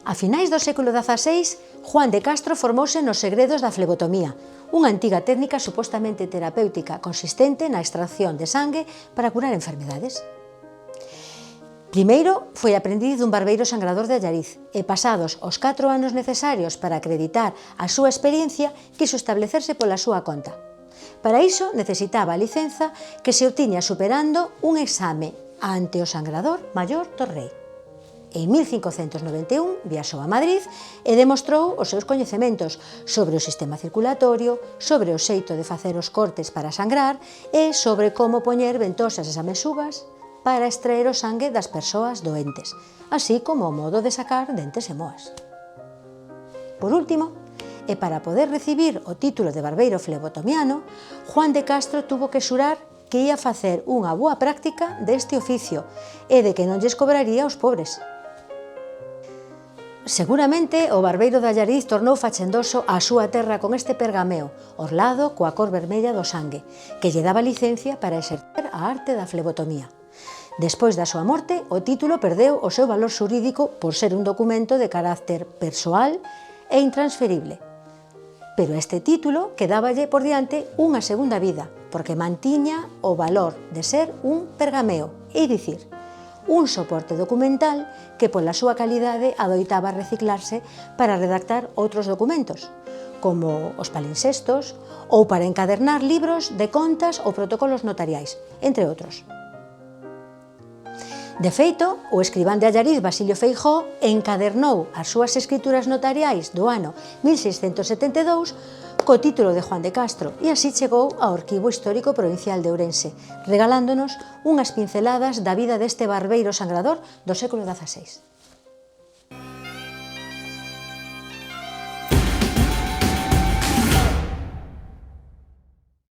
A finais do século XVI, Juan de Castro formouse nos segredos da flebotomía, unha antiga técnica supostamente terapéutica consistente na extracción de sangue para curar enfermedades. Primeiro foi aprendiz dun barbeiro sangrador de Allariz e, pasados os 4 anos necesarios para acreditar a súa experiencia, quiso establecerse pola súa conta. Para iso necesitaba a licenza que se obtiña superando un exame ante o sangrador maior do rei. En 1591 viaxou a Madrid e demostrou os seus coñecementos sobre o sistema circulatorio, sobre o xeito de facer os cortes para sangrar e sobre como poñer ventosas e samesugas para extraer o sangue das persoas doentes, así como o modo de sacar dentes e moas. Por último, e para poder recibir o título de barbeiro flebotomiano, Juan de Castro tuvo que xurar que ia facer unha boa práctica deste oficio e de que non lles cobraría aos pobres. Seguramente o barbeiro de Allariz tornou fachendoso a súa terra con este pergameo, orlado coa cor vermella do sangue, que lle daba licencia para exercer a arte da flebotomía. Despois da súa morte, o título perdeu o seu valor xurídico por ser un documento de carácter persoal e intransferible. Pero a este título quedáballe por diante unha segunda vida, porque mantiña o valor de ser un pergameo, é dicir, un soporte documental que pola súa calidade adoitaba reciclarse para redactar outros documentos, como os palinsestos ou para encadernar libros de contas ou protocolos notariais, entre outros. De feito, o escribán de Allariz, Basilio Feijóo, encadernou as súas escrituras notariais do ano 1672 co título de Juan de Castro e así chegou ao Arquivo Histórico Provincial de Ourense, regalándonos unhas pinceladas da vida deste barbeiro sangrador do século XVI.